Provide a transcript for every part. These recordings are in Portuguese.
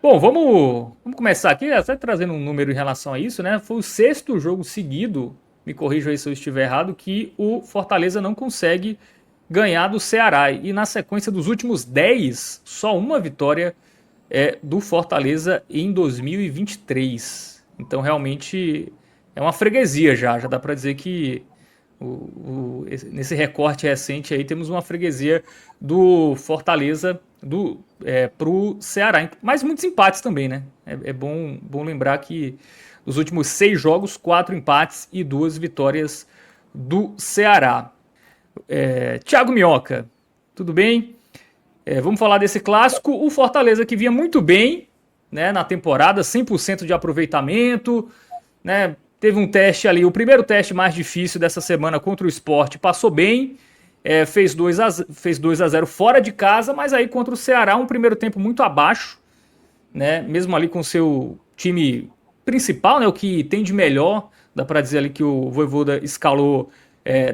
Bom, vamos começar aqui, até trazendo um número em relação a isso, né? Foi o sexto jogo seguido, me corrija aí se eu estiver errado, que o Fortaleza não consegue ganhar do Ceará. E na sequência dos últimos 10, só uma vitória do Fortaleza em 2023. Então realmente é uma freguesia já dá para dizer que nesse recorte recente aí temos uma freguesia do Fortaleza pro Ceará. Mas muitos empates também, né? É bom lembrar que nos últimos 6 jogos, 4 empates e 2 vitórias do Ceará. Thiago Minhoca, tudo bem? Vamos falar desse clássico. O Fortaleza que vinha muito bem, né, na temporada, 100% de aproveitamento, né? Teve um teste ali, o primeiro teste mais difícil dessa semana contra o Sport, passou bem, fez 2 a 0 fora de casa, mas aí contra o Ceará, um primeiro tempo muito abaixo, né? Mesmo ali com o seu time principal, né? O que tem de melhor, dá para dizer ali que o Vojvoda escalou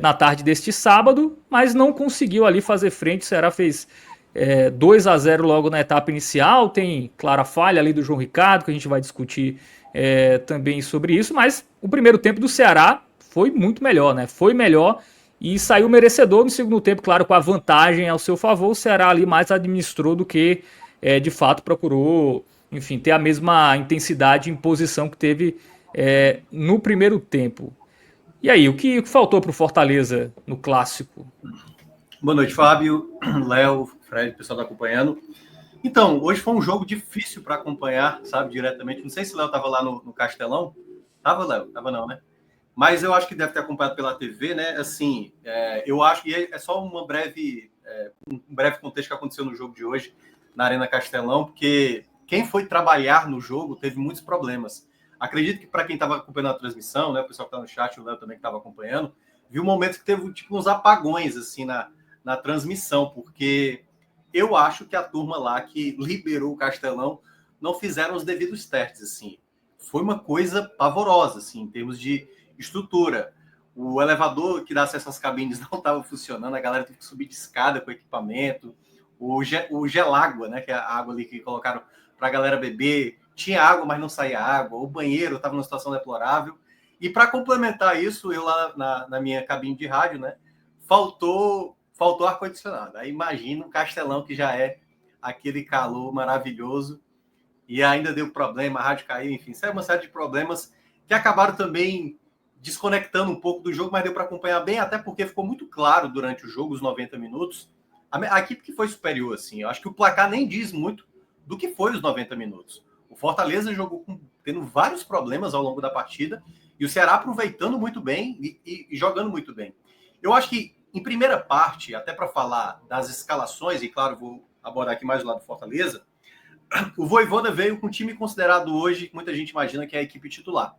na tarde deste sábado, mas não conseguiu ali fazer frente. O Ceará fez 2 a 0 logo na etapa inicial. Tem clara falha ali do João Ricardo, que a gente vai discutir também sobre isso, mas o primeiro tempo do Ceará foi muito melhor, né? Foi melhor e saiu merecedor no segundo tempo, claro, com a vantagem ao seu favor. O Ceará ali mais administrou do que de fato procurou, enfim, ter a mesma intensidade e imposição que teve no primeiro tempo. E aí, o que faltou para o Fortaleza no clássico? Boa noite, Fábio, Léo, Fred, pessoal está acompanhando. Então, hoje foi um jogo difícil para acompanhar, sabe, diretamente. Não sei se o Léo estava lá no Castelão. Tava, Léo? Tava não, né? Mas eu acho que deve ter acompanhado pela TV, né? Assim, eu acho que é só um breve contexto que aconteceu no jogo de hoje, na Arena Castelão, porque quem foi trabalhar no jogo teve muitos problemas. Acredito que para quem estava acompanhando a transmissão, né, o pessoal que está no chat, o Léo também que estava acompanhando, viu momentos que teve tipo uns apagões assim na transmissão, porque eu acho que a turma lá que liberou o Castelão não fizeram os devidos testes, assim. Foi uma coisa pavorosa, assim, em termos de estrutura. O elevador que dá acesso às cabines não estava funcionando, a galera teve que subir de escada com o equipamento. O gelágua, né, que é a água ali que colocaram para a galera beber, tinha água, mas não saía água. O banheiro estava numa situação deplorável. E para complementar isso, eu lá na minha cabine de rádio, né, faltou ar-condicionado. Aí imagina o Castelão, que já é aquele calor maravilhoso, e ainda deu problema, a rádio caiu, enfim, saiu uma série de problemas que acabaram também desconectando um pouco do jogo, mas deu para acompanhar bem, até porque ficou muito claro durante o jogo, os 90 minutos, a equipe que foi superior, assim. Eu acho que o placar nem diz muito do que foi os 90 minutos. O Fortaleza jogou tendo vários problemas ao longo da partida, e o Ceará aproveitando muito bem e jogando muito bem. Eu acho que, em primeira parte, até para falar das escalações, e claro, vou abordar aqui mais do lado do Fortaleza, o Vojvoda veio com um time considerado hoje, que muita gente imagina que é a equipe titular.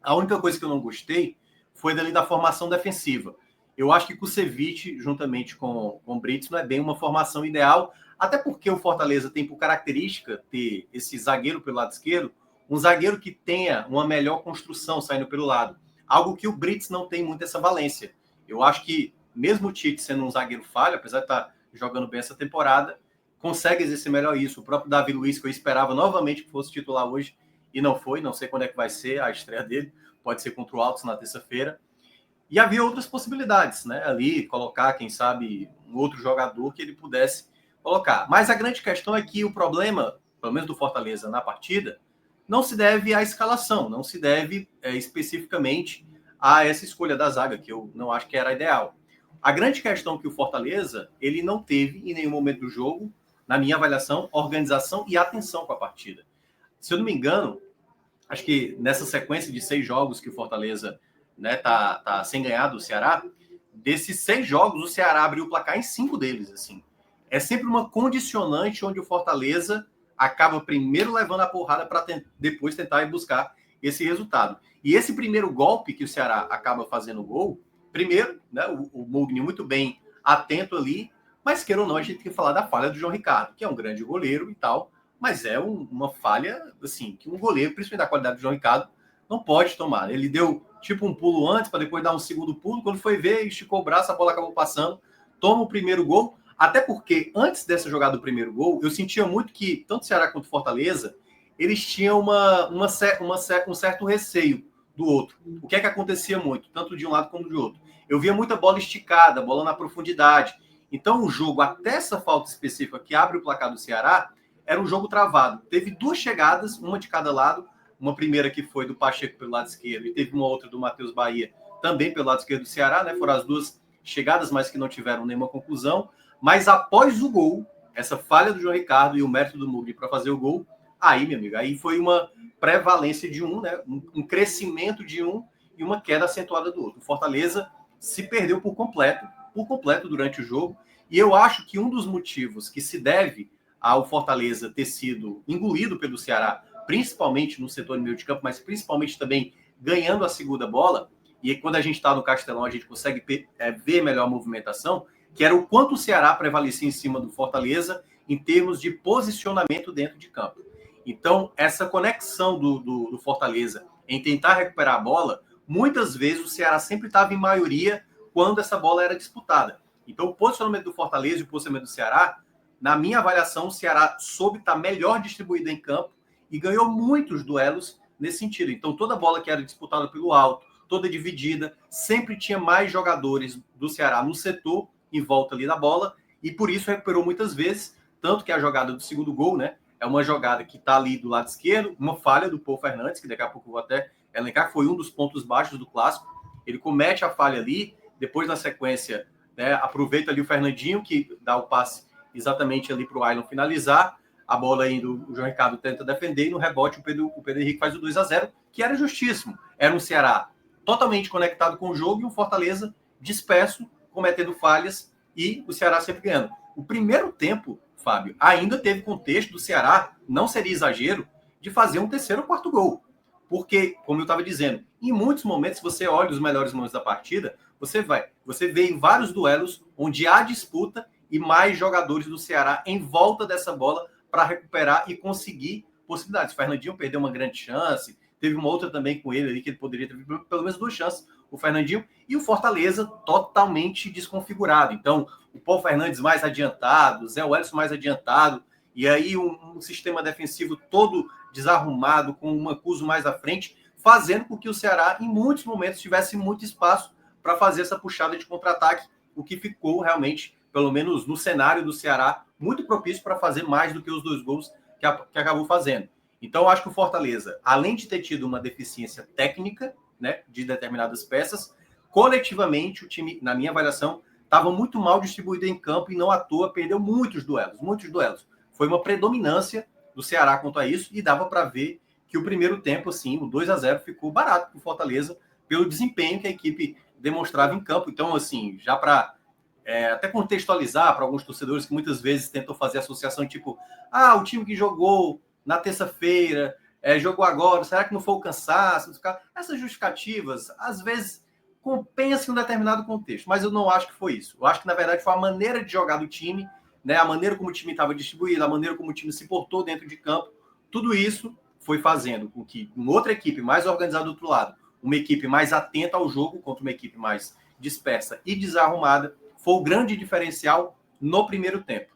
A única coisa que eu não gostei foi dali da formação defensiva. Eu acho que Kusevich, juntamente com o Brits, não é bem uma formação ideal, até porque o Fortaleza tem por característica ter esse zagueiro pelo lado esquerdo, um zagueiro que tenha uma melhor construção saindo pelo lado. Algo que o Brits não tem muito essa valência. Eu acho que, mesmo o Tite sendo um zagueiro falho, apesar de estar jogando bem essa temporada, consegue exercer melhor isso. O próprio Davi Luiz, que eu esperava novamente que fosse titular hoje, e não foi, não sei quando é que vai ser a estreia dele, pode ser contra o Altos na terça-feira. E havia outras possibilidades, né? Ali, colocar, quem sabe, um outro jogador que ele pudesse colocar. Mas a grande questão é que o problema, pelo menos do Fortaleza na partida, não se deve à escalação, não se deve especificamente a essa escolha da zaga, que eu não acho que era ideal. A grande questão é que o Fortaleza, ele não teve, em nenhum momento do jogo, na minha avaliação, organização e atenção com a partida. Se eu não me engano, acho que nessa sequência de 6 jogos que o Fortaleza, né, tá sem ganhar do Ceará, desses 6 jogos, o Ceará abriu o placar em 5 deles, assim. É sempre uma condicionante onde o Fortaleza acaba primeiro levando a porrada para depois tentar ir buscar esse resultado. E esse primeiro golpe que o Ceará acaba fazendo o gol, primeiro, né, o Mugni muito bem atento ali, mas queira ou não, a gente tem que falar da falha do João Ricardo, que é um grande goleiro e tal, mas é uma falha, assim, que um goleiro, principalmente da qualidade do João Ricardo, não pode tomar. Ele deu tipo um pulo antes, para depois dar um segundo pulo, quando foi ver, esticou o braço, a bola acabou passando, toma o primeiro gol. Até porque, antes dessa jogada do primeiro gol, eu sentia muito que, tanto o Ceará quanto o Fortaleza, eles tinham um certo receio do outro. O que é que acontecia muito, tanto de um lado como do outro? Eu via muita bola esticada, bola na profundidade. Então, o jogo, até essa falta específica que abre o placar do Ceará, era um jogo travado. Teve 2 chegadas, uma de cada lado. Uma primeira que foi do Pacheco pelo lado esquerdo e teve uma outra do Matheus Bahia também pelo lado esquerdo do Ceará, né? Foram as 2 chegadas, mas que não tiveram nenhuma conclusão. Mas após o gol, essa falha do João Ricardo e o mérito do Mugni para fazer o gol, aí, meu amigo, aí foi uma prevalência de um, né? Um crescimento de um e uma queda acentuada do outro. O Fortaleza se perdeu por completo durante o jogo. E eu acho que um dos motivos que se deve ao Fortaleza ter sido engolido pelo Ceará, principalmente no setor de meio de campo, mas principalmente também ganhando a segunda bola, e quando a gente está no Castelão a gente consegue ver melhor a movimentação, que era o quanto o Ceará prevalecia em cima do Fortaleza em termos de posicionamento dentro de campo. Então, essa conexão do Fortaleza em tentar recuperar a bola, muitas vezes o Ceará sempre estava em maioria quando essa bola era disputada. Então, o posicionamento do Fortaleza e o posicionamento do Ceará, na minha avaliação, o Ceará soube estar melhor distribuído em campo e ganhou muitos duelos nesse sentido. Então, toda bola que era disputada pelo alto, toda dividida, sempre tinha mais jogadores do Ceará no setor, em volta ali da bola, e por isso recuperou muitas vezes, tanto que a jogada do segundo gol, né, é uma jogada que está ali do lado esquerdo, uma falha do Paul Fernandes, que daqui a pouco eu vou até elencar, foi um dos pontos baixos do Clássico. Ele comete a falha ali, depois na sequência, né, aproveita ali o Fernandinho, que dá o passe exatamente ali para o Ailon finalizar, a bola indo, o João Ricardo tenta defender, e no rebote o Pedro Henrique faz o 2-0, que era justíssimo. Era um Ceará totalmente conectado com o jogo e um Fortaleza disperso, cometendo falhas, e o Ceará sempre ganhando. O primeiro tempo, Fábio, ainda teve contexto do Ceará, não seria exagero, de fazer um terceiro ou quarto gol. Porque, como eu estava dizendo, em muitos momentos, se você olha os melhores momentos da partida, você vê em vários duelos onde há disputa e mais jogadores do Ceará em volta dessa bola para recuperar e conseguir possibilidades. O Fernandinho perdeu uma grande chance, teve uma outra também com ele ali, que ele poderia ter pelo menos 2 chances, o Fernandinho, e o Fortaleza totalmente desconfigurado. Então, o Paul Fernandes mais adiantado, o Zé Wellison mais adiantado, e aí um sistema defensivo todo desarrumado, com o Mancuso mais à frente, fazendo com que o Ceará, em muitos momentos, tivesse muito espaço para fazer essa puxada de contra-ataque, o que ficou realmente, pelo menos no cenário do Ceará, muito propício para fazer mais do que os 2 gols que acabou fazendo. Então, acho que o Fortaleza, além de ter tido uma deficiência técnica, né, de determinadas peças, coletivamente o time, na minha avaliação, estava muito mal distribuído em campo e não à toa perdeu muitos duelos. Foi uma predominância do Ceará quanto a isso e dava para ver que o primeiro tempo, assim, o 2-0 ficou barato para o Fortaleza pelo desempenho que a equipe demonstrava em campo. Então, assim, já para até contextualizar para alguns torcedores que muitas vezes tentam fazer associação, tipo, o time que jogou na terça-feira, jogou agora, será que não foi o cansaço? Essas justificativas, às vezes, compensam um determinado contexto, mas eu não acho que foi isso. Eu acho que, na verdade, foi a maneira de jogar do time, né, a maneira como o time estava distribuído, a maneira como o time se portou dentro de campo, tudo isso foi fazendo com que uma outra equipe mais organizada do outro lado, uma equipe mais atenta ao jogo contra uma equipe mais dispersa e desarrumada, foi o grande diferencial no primeiro tempo.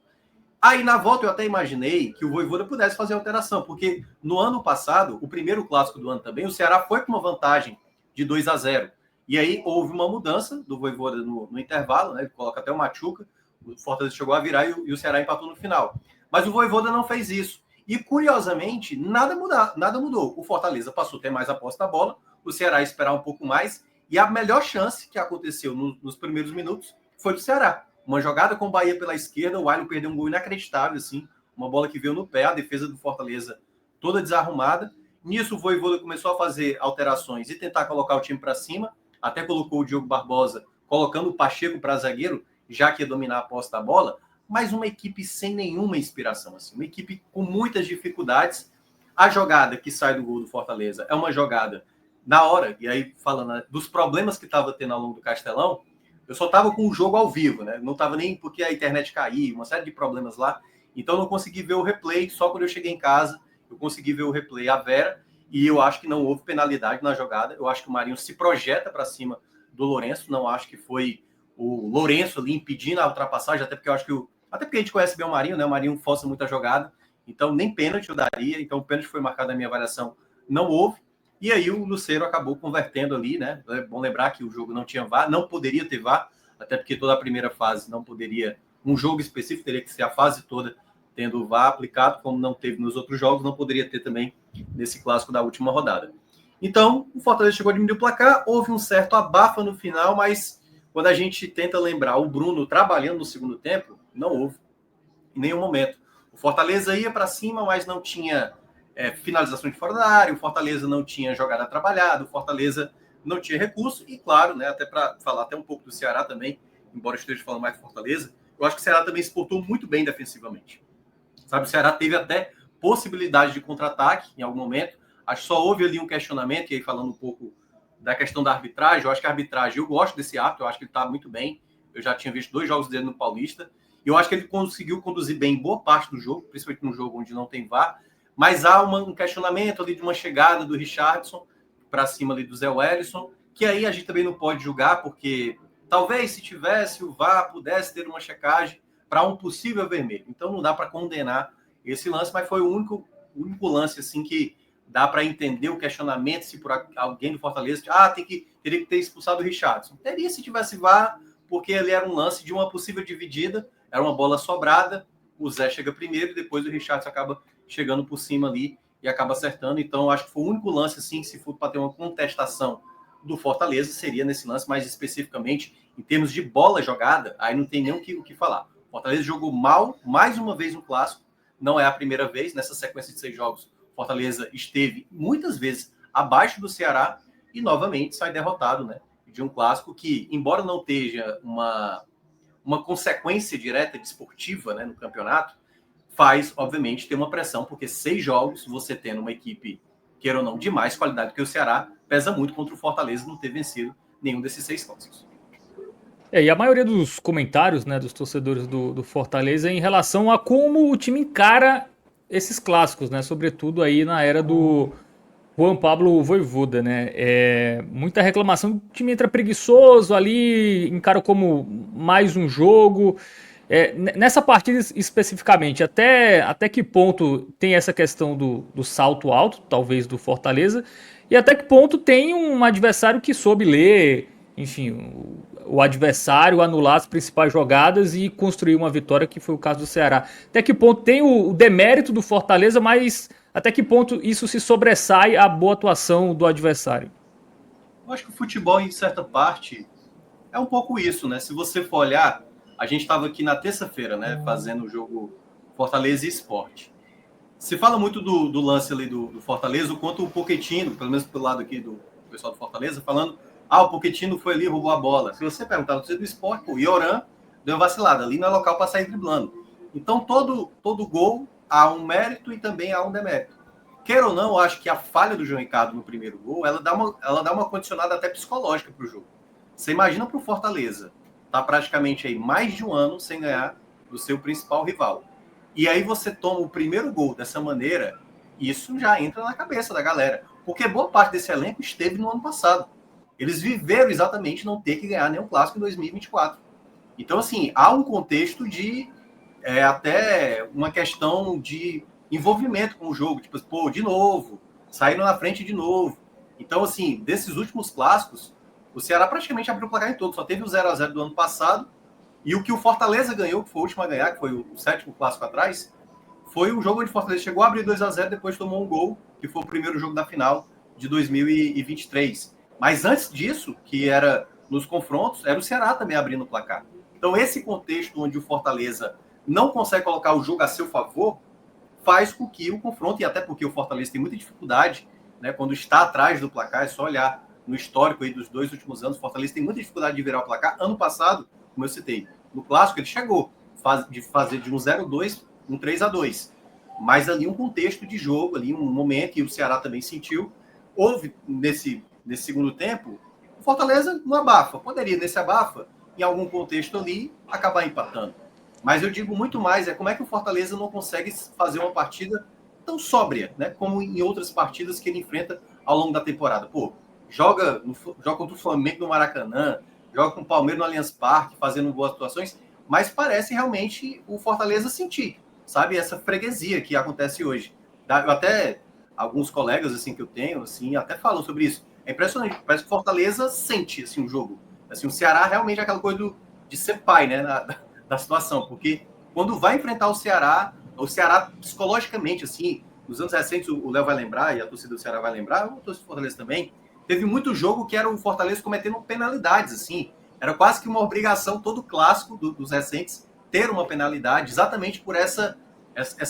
Aí, na volta, eu até imaginei que o Vojvoda pudesse fazer alteração, porque no ano passado, o primeiro clássico do ano também, o Ceará foi com uma vantagem de 2-0. E aí houve uma mudança do Vojvoda no intervalo, né? Ele coloca até o Machuca, o Fortaleza chegou a virar e o Ceará empatou no final. Mas o Vojvoda não fez isso. E, curiosamente, nada mudou. O Fortaleza passou a ter mais a posse da bola, o Ceará esperar um pouco mais, e a melhor chance que aconteceu nos primeiros minutos foi do Ceará. Uma jogada com o Bahia pela esquerda, o Ailon perdeu um gol inacreditável, assim, uma bola que veio no pé, a defesa do Fortaleza toda desarrumada. Nisso, o Vojvoda começou a fazer alterações e tentar colocar o time para cima, até colocou o Diogo Barbosa, colocando o Pacheco para zagueiro, já que ia dominar a posse da bola, mas uma equipe sem nenhuma inspiração, assim, uma equipe com muitas dificuldades. A jogada que sai do gol do Fortaleza é uma jogada na hora, e aí falando, né, dos problemas que estava tendo ao longo do Castelão, eu só estava com o jogo ao vivo, né? Não estava nem porque a internet caiu, uma série de problemas lá. Então não consegui ver o replay. Só quando eu cheguei em casa, eu consegui ver o replay a Vera. E eu acho que não houve penalidade na jogada. Eu acho que o Marinho se projeta para cima do Lourenço. Não acho que foi o Lourenço ali impedindo a ultrapassagem, até porque eu acho que até porque a gente conhece bem o Marinho, né? O Marinho força muita jogada, então nem pênalti eu daria, então o pênalti foi marcado na minha avaliação, não houve. E aí o Lucero acabou convertendo ali, né? É bom lembrar que o jogo não tinha VAR, não poderia ter VAR, até porque toda a primeira fase não poderia, um jogo específico teria que ser a fase toda tendo o VAR aplicado, como não teve nos outros jogos, não poderia ter também nesse clássico da última rodada. Então, o Fortaleza chegou a diminuir o placar, houve um certo abafa no final, mas quando a gente tenta lembrar o Bruno trabalhando no segundo tempo, não houve em nenhum momento. O Fortaleza ia para cima, mas não tinha finalização de fora da área, o Fortaleza não tinha jogada trabalhada, o Fortaleza não tinha recurso, e claro, né, até para falar até um pouco do Ceará também, embora eu esteja falando mais do Fortaleza, eu acho que o Ceará também se portou muito bem defensivamente. Sabe, o Ceará teve até possibilidade de contra-ataque em algum momento, acho que só houve ali um questionamento, e aí falando um pouco da questão da arbitragem, eu acho que a arbitragem, eu gosto desse árbitro, eu acho que ele está muito bem, eu já tinha visto 2 jogos dele no Paulista, e eu acho que ele conseguiu conduzir bem boa parte do jogo, principalmente num jogo onde não tem VAR, mas há um questionamento ali de uma chegada do Richardson para cima ali do Zé Wellison, que aí a gente também não pode julgar, porque talvez se tivesse o VAR pudesse ter uma checagem para um possível vermelho. Então não dá para condenar esse lance, mas foi o único lance assim que dá para entender o questionamento se por alguém do Fortaleza teria que ter expulsado o Richardson. Teria se tivesse VAR, porque ele era um lance de uma possível dividida, era uma bola sobrada, o Zé chega primeiro e depois o Richardson acaba chegando por cima ali e acaba acertando. Então, acho que foi o único lance, assim, se for para ter uma contestação do Fortaleza, seria nesse lance, mais especificamente em termos de bola jogada, aí não tem nem o que falar. O Fortaleza jogou mal, mais uma vez no Clássico, não é a primeira vez, nessa sequência de 6 jogos, Fortaleza esteve muitas vezes abaixo do Ceará e novamente sai derrotado, né? De um Clássico que, embora não esteja uma consequência direta desportiva, né, no campeonato, faz, obviamente, ter uma pressão, porque 6 jogos, você tendo uma equipe, queira ou não, de mais qualidade que o Ceará, pesa muito contra o Fortaleza não ter vencido nenhum desses 6 clássicos. E a maioria dos comentários, né, dos torcedores do Fortaleza é em relação a como o time encara esses clássicos, né, sobretudo aí na era do Juan Pablo Vojvoda, né, muita reclamação, o time entra preguiçoso ali, encara como mais um jogo. Nessa partida especificamente, até que ponto tem essa questão do salto alto, talvez do Fortaleza, e até que ponto tem um adversário que soube ler, enfim, o adversário, anular as principais jogadas e construir uma vitória, que foi o caso do Ceará. Até que ponto tem o demérito do Fortaleza, mas até que ponto isso se sobressai à boa atuação do adversário? Eu acho que o futebol, em certa parte, é um pouco isso, né? Se você for olhar, a gente estava aqui na terça-feira, né, fazendo o jogo Fortaleza e Sport. Se fala muito do lance ali do Fortaleza, o quanto o Pochettino, pelo menos pelo lado aqui do pessoal do Fortaleza, falando, o Pochettino foi ali e roubou a bola. Se você perguntar no do Sport, o Ioran deu uma vacilada, ali não é local para sair driblando. Então, todo gol há um mérito e também há um demérito. Queira ou não, eu acho que a falha do João Ricardo no primeiro gol, ela dá uma condicionada até psicológica para o jogo. Você imagina para o Fortaleza, tá praticamente aí mais de um ano sem ganhar do seu principal rival. E aí você toma o primeiro gol dessa maneira, isso já entra na cabeça da galera. Porque boa parte desse elenco esteve no ano passado. Eles viveram exatamente não ter que ganhar nenhum clássico em 2024. Então, assim, há um contexto de até uma questão de envolvimento com o jogo. Tipo, pô, de novo, saíram na frente de novo. Então, assim, desses últimos clássicos, o Ceará praticamente abriu o placar em todos. Só teve o 0-0 do ano passado. E o que o Fortaleza ganhou, que foi o último a ganhar, que foi o 7º clássico atrás, foi um jogo onde o Fortaleza chegou a abrir 2-0, depois tomou um gol, que foi o primeiro jogo da final de 2023. Mas antes disso, que era nos confrontos, era o Ceará também abrindo o placar. Então, esse contexto onde o Fortaleza não consegue colocar o jogo a seu favor, faz com que o confronto, e até porque o Fortaleza tem muita dificuldade, né, quando está atrás do placar, é só olhar no histórico aí dos 2 últimos anos, o Fortaleza tem muita dificuldade de virar o placar. Ano passado, como eu citei, no Clássico ele chegou de fazer de um 0-2, um 3-2. Mas ali um contexto de jogo, ali um momento que o Ceará também sentiu. Houve nesse segundo tempo, o Fortaleza não abafa. Poderia, nesse abafa, em algum contexto ali, acabar empatando. Mas eu digo muito mais, como é que o Fortaleza não consegue fazer uma partida tão sóbria, né? Como em outras partidas que ele enfrenta ao longo da temporada. Pô, joga contra o Flamengo no Maracanã, joga com o Palmeiras no Allianz Parque, fazendo boas atuações, mas parece realmente o Fortaleza sentir, sabe, essa freguesia que acontece hoje. Eu até, alguns colegas assim que eu tenho, assim, até falam sobre isso. É impressionante, parece que o Fortaleza sente assim, o jogo. Assim, o Ceará realmente é aquela coisa de ser pai, né, da situação, porque quando vai enfrentar o Ceará psicologicamente, assim, nos anos recentes, o Léo vai lembrar, e a torcida do Ceará vai lembrar, a torcida do Fortaleza também, teve muito jogo que era o Fortaleza cometendo penalidades, assim, era quase que uma obrigação, todo clássico dos recentes, ter uma penalidade, exatamente por essa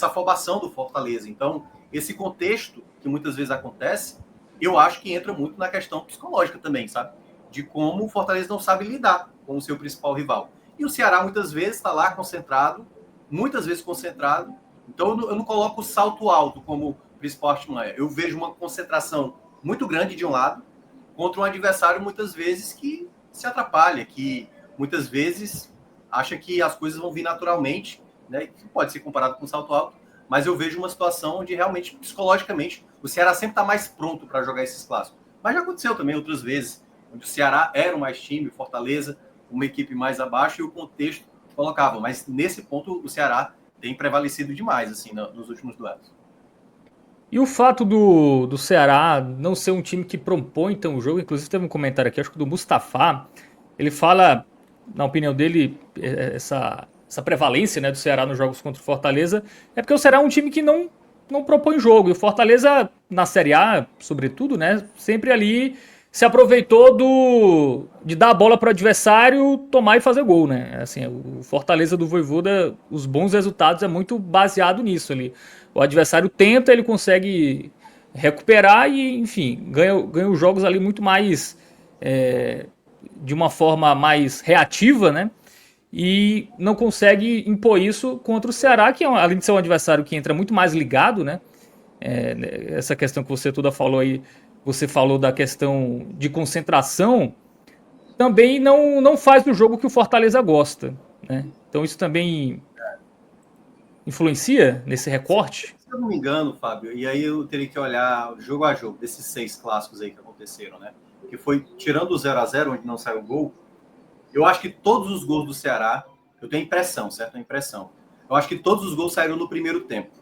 afobação do Fortaleza. Então, esse contexto que muitas vezes acontece, eu acho que entra muito na questão psicológica também, sabe? De como o Fortaleza não sabe lidar com o seu principal rival. E o Ceará muitas vezes está lá concentrado, muitas vezes concentrado. Então eu não coloco o salto alto como principal artimanha. Eu vejo uma concentração muito grande de um lado contra um adversário muitas vezes que se atrapalha, que muitas vezes acha que as coisas vão vir naturalmente, né? Que pode ser comparado com o salto alto, mas eu vejo uma situação onde realmente psicologicamente o Ceará sempre está mais pronto para jogar esses clássicos. Mas já aconteceu também outras vezes, onde o Ceará era o mais time, o Fortaleza uma equipe mais abaixo e o contexto colocava. Mas nesse ponto o Ceará tem prevalecido demais assim nos últimos duelos. E o fato do Ceará não ser um time que propõe então o jogo, inclusive teve um comentário aqui, acho que do Mustafa, ele fala, na opinião dele, essa prevalência, né, do Ceará nos jogos contra o Fortaleza, é porque o Ceará é um time que não propõe jogo, e o Fortaleza, na Série A, sobretudo, né, sempre ali se aproveitou de dar a bola para o adversário tomar e fazer gol, né? Assim, o Fortaleza do Vojvoda, os bons resultados é muito baseado nisso ali. O adversário tenta, ele consegue recuperar e, enfim, ganha os jogos ali muito mais de uma forma mais reativa, né? E não consegue impor isso contra o Ceará, que além de ser um adversário que entra muito mais ligado, né? Essa questão que você toda falou aí, você falou da questão de concentração, também não faz o jogo que o Fortaleza gosta, né? Então isso também influencia nesse recorte. Se eu não me engano, Fábio, e aí eu teria que olhar jogo a jogo desses 6 clássicos aí que aconteceram, né? Que foi tirando o 0-0 onde não saiu gol, eu acho que todos os gols do Ceará, eu tenho impressão, certo? A impressão. Eu acho que todos os gols saíram no primeiro tempo.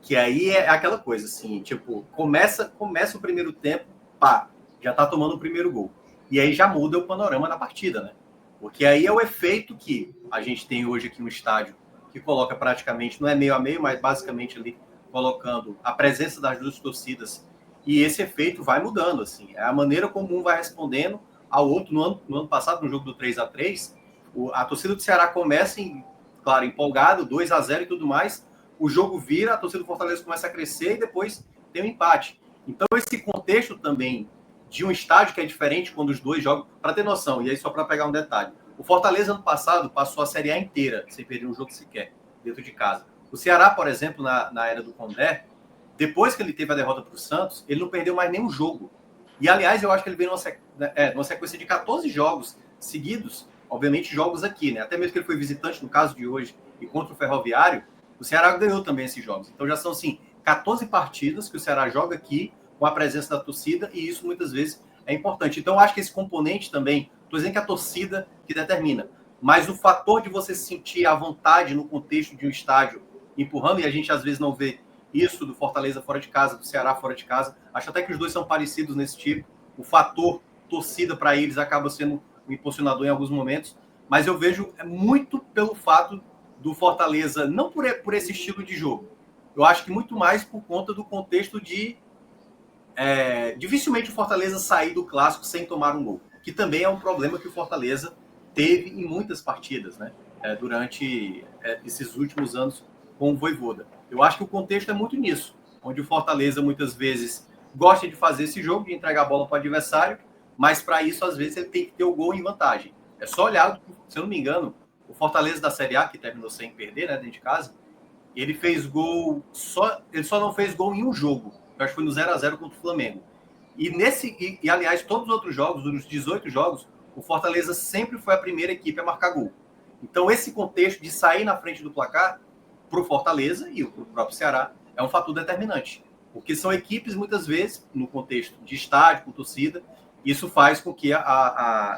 Que aí é aquela coisa, assim, tipo, começa o primeiro tempo, pá, já tá tomando o primeiro gol. E aí já muda o panorama da partida, né? Porque aí é o efeito que a gente tem hoje aqui no estádio, que coloca praticamente, não é meio a meio, mas basicamente ali colocando a presença das duas torcidas. E esse efeito vai mudando, assim. É a maneira como um vai respondendo ao outro. No ano passado, no jogo do 3-3, a torcida do Ceará começa, claro, empolgado, 2-0 e tudo mais. O jogo vira, a torcida do Fortaleza começa a crescer e depois tem um empate. Então, esse contexto também de um estádio que é diferente quando os dois jogam, para ter noção, e aí só para pegar um detalhe. O Fortaleza, ano passado, passou a Série A inteira, sem perder um jogo sequer, dentro de casa. O Ceará, por exemplo, na era do Condé, depois que ele teve a derrota para o Santos, ele não perdeu mais nenhum jogo. E, aliás, eu acho que ele veio numa sequência de 14 jogos seguidos, obviamente jogos aqui, né? Até mesmo que ele foi visitante, no caso de hoje, e contra o Ferroviário, o Ceará ganhou também esses jogos. Então já são, assim, 14 partidas que o Ceará joga aqui com a presença da torcida e isso muitas vezes é importante. Então eu acho que esse componente também, estou dizendo que é a torcida que determina, mas o fator de você sentir a vontade no contexto de um estádio empurrando, e a gente às vezes não vê isso do Fortaleza fora de casa, do Ceará fora de casa, acho até que os dois são parecidos nesse tipo, o fator torcida para eles acaba sendo um impulsionador em alguns momentos, mas eu vejo muito pelo fato do Fortaleza, não por esse estilo de jogo. Eu acho que muito mais por conta do contexto de dificilmente o Fortaleza sair do clássico sem tomar um gol, que também é um problema que o Fortaleza teve em muitas partidas, né? Durante esses últimos anos com o Vojvoda. Eu acho que o contexto é muito nisso, onde o Fortaleza muitas vezes gosta de fazer esse jogo, de entregar a bola para o adversário, mas para isso, às vezes, ele tem que ter o gol em vantagem. É só olhar, se eu não me engano, o Fortaleza da Série A, que terminou sem perder, né, dentro de casa, ele fez gol, ele só não fez gol em um jogo, eu acho que foi no 0-0 contra o Flamengo. E aliás, todos os outros jogos, nos 18 jogos, o Fortaleza sempre foi a primeira equipe a marcar gol. Então, esse contexto de sair na frente do placar, para o Fortaleza e para o próprio Ceará, é um fator determinante. Porque são equipes, muitas vezes, no contexto de estádio, com torcida, isso faz com que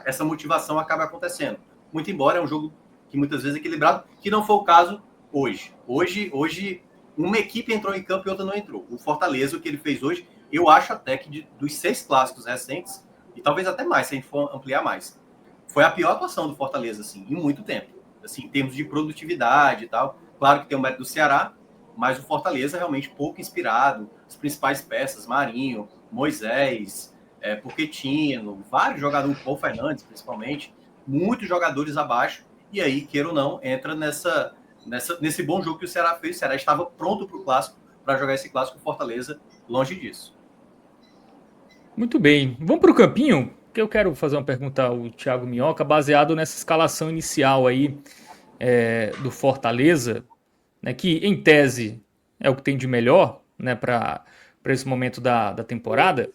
essa motivação acabe acontecendo. Muito embora é um jogo que muitas vezes é equilibrado, que não foi o caso hoje. Hoje uma equipe entrou em campo e outra não entrou. O Fortaleza, o que ele fez hoje, eu acho até que dos 6 clássicos recentes, e talvez até mais, se a gente for ampliar mais, foi a pior atuação do Fortaleza, assim, em muito tempo. Assim, em termos de produtividade e tal. Claro que tem o mérito do Ceará, mas o Fortaleza realmente pouco inspirado. As principais peças, Marinho, Moisés, Pochettino, vários jogadores, Paul Fernandes principalmente, muitos jogadores abaixo, e aí, queira ou não, entra nesse bom jogo que o Ceará fez. O Ceará estava pronto para o clássico, para jogar esse clássico, Fortaleza longe disso. Muito bem. Vamos para o campinho, que eu quero fazer uma pergunta ao Thiago Minhoca, baseado nessa escalação inicial aí do Fortaleza, né, que em tese é o que tem de melhor, né, para esse momento da temporada.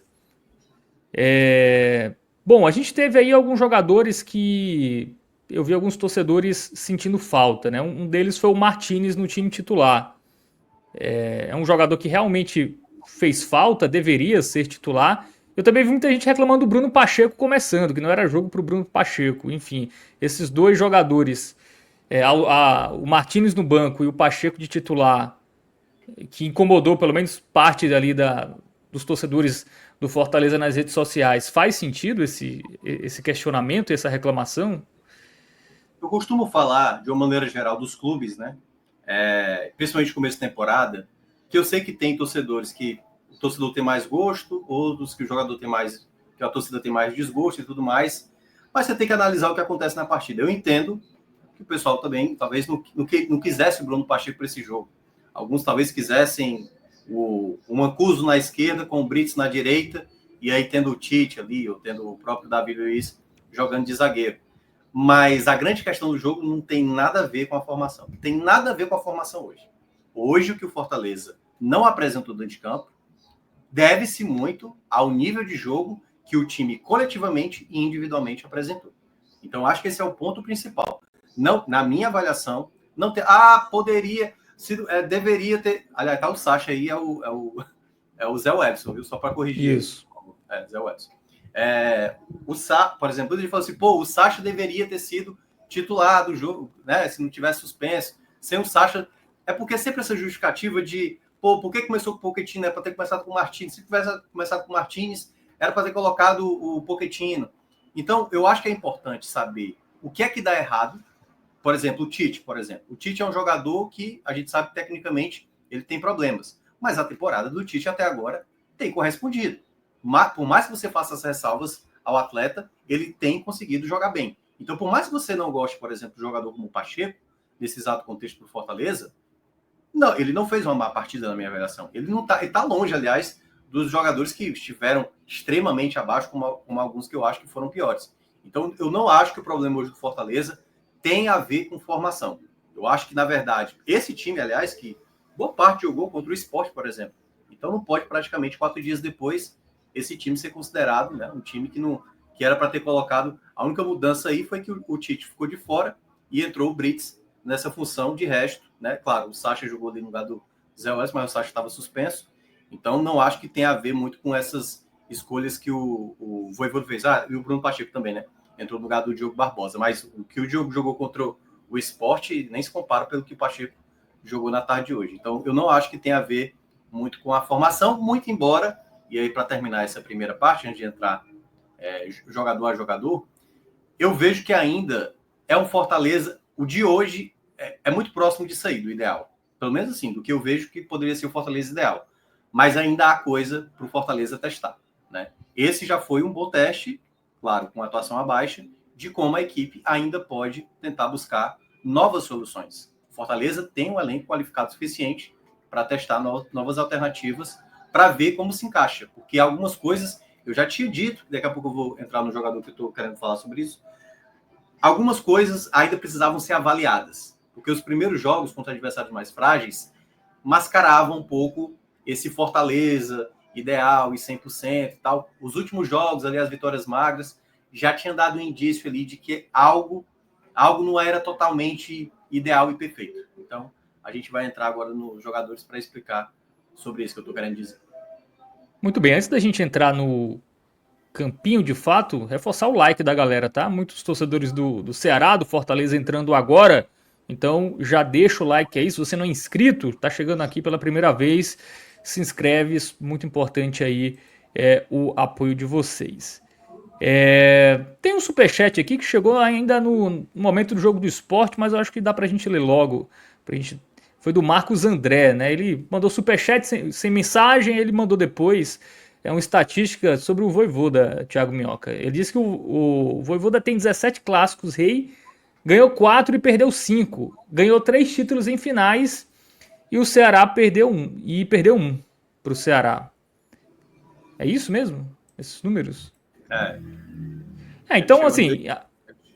Bom, a gente teve aí alguns jogadores que eu vi alguns torcedores sentindo falta, né? Um deles foi o Martinez no time titular. É um jogador que realmente fez falta, deveria ser titular. Eu também vi muita gente reclamando do Bruno Pacheco começando, que não era jogo para o Bruno Pacheco. Enfim, esses dois jogadores, o Martinez no banco e o Pacheco de titular, que incomodou pelo menos parte ali dos torcedores do Fortaleza nas redes sociais. Faz sentido esse questionamento, essa reclamação? Eu costumo falar, de uma maneira geral, dos clubes, né? Principalmente no começo de temporada, que eu sei que tem torcedores que o torcedor tem mais gosto, outros que o jogador tem mais, que a torcida tem mais desgosto e tudo mais, mas você tem que analisar o que acontece na partida. Eu entendo que o pessoal também, talvez, não quisesse o Bruno Pacheco para esse jogo. Alguns talvez quisessem o Mancuso na esquerda, com o Brits na direita, e aí tendo o Tite ali, ou tendo o próprio Davi Luiz jogando de zagueiro. Mas a grande questão do jogo não tem nada a ver com a formação. Não tem nada a ver com a formação hoje. Hoje, o que o Fortaleza não apresentou dentro de campo deve-se muito ao nível de jogo que o time coletivamente e individualmente apresentou. Então, acho que esse é o ponto principal. Não, na minha avaliação, não ter. Poderia, deveria ter. Aliás, tá o Sacha aí, é o Zé Webson, viu? Só para corrigir. Isso. Zé Webson. Por exemplo, ele falou assim: o Sacha deveria ter sido titular do jogo, né? Se não tivesse suspenso. Sem o Sacha. É porque sempre essa justificativa de por que começou com o Pochettino? Era para ter começado com o Martins. Se tivesse começado com o Martins, era para ter colocado o Pochettino. Então, eu acho que é importante saber o que é que dá errado. Por exemplo, o Tite, por exemplo. O Tite é um jogador que a gente sabe que tecnicamente ele tem problemas. Mas a temporada do Tite até agora tem correspondido. Por mais que você faça as ressalvas ao atleta, ele tem conseguido jogar bem. Então, por mais que você não goste, por exemplo, de um jogador como o Pacheco, nesse exato contexto do Fortaleza, não, ele não fez uma má partida na minha avaliação. Ele está longe, aliás, dos jogadores que estiveram extremamente abaixo, como alguns que eu acho que foram piores. Então, eu não acho que o problema hoje do Fortaleza tem a ver com formação. Eu acho que, na verdade, esse time, aliás, que boa parte jogou contra o Sport, por exemplo. Então, não pode praticamente 4 dias depois esse time ser considerado, né, um time que era para ter colocado. A única mudança aí foi que o Tite ficou de fora e entrou o Brits nessa função. De resto, né? Claro, o Sacha jogou ali no lugar do Zé Welles, mas o Sacha estava suspenso. Então, não acho que tem a ver muito com essas escolhas que o Voivoda fez. E o Bruno Pacheco também, né? Entrou no lugar do Diogo Barbosa. Mas o que o Diogo jogou contra o Sport nem se compara pelo que o Pacheco jogou na tarde de hoje. Então, eu não acho que tem a ver muito com a formação, muito embora, e aí para terminar essa primeira parte, antes de entrar jogador a jogador, eu vejo que ainda é um Fortaleza, o de hoje é muito próximo disso aí, do ideal. Pelo menos assim, do que eu vejo que poderia ser o Fortaleza ideal. Mas ainda há coisa para o Fortaleza testar, né? Esse já foi um bom teste, claro, com atuação abaixo, de como a equipe ainda pode tentar buscar novas soluções. O Fortaleza tem um elenco qualificado suficiente para testar novas alternativas, para ver como se encaixa. Porque algumas coisas, eu já tinha dito, daqui a pouco eu vou entrar no jogador que eu estou querendo falar sobre isso, algumas coisas ainda precisavam ser avaliadas. Porque os primeiros jogos contra adversários mais frágeis mascaravam um pouco esse Fortaleza ideal e 100% e tal. Os últimos jogos, ali, as vitórias magras, já tinha dado um indício ali de que algo não era totalmente ideal e perfeito. Então, a gente vai entrar agora nos jogadores para explicar sobre isso que eu estou querendo dizer. Muito bem, antes da gente entrar no campinho de fato, reforçar o like da galera, tá? Muitos torcedores do Ceará, do Fortaleza entrando agora. Então já deixa o like aí. Se você não é inscrito, tá chegando aqui pela primeira vez, se inscreve. Muito importante aí o apoio de vocês. Tem um superchat aqui que chegou ainda no momento do jogo do esporte, mas eu acho que dá pra gente ler logo. Foi do Marcos André, né? Ele mandou superchat sem mensagem, ele mandou depois. É uma estatística sobre o Vojvoda, Thiago Minhoca. Ele disse que o Vojvoda tem 17 clássicos rei, ganhou 4 e perdeu 5. Ganhou 3 títulos em finais e o Ceará perdeu um para o Ceará. É isso mesmo? Esses números? É. Então, assim.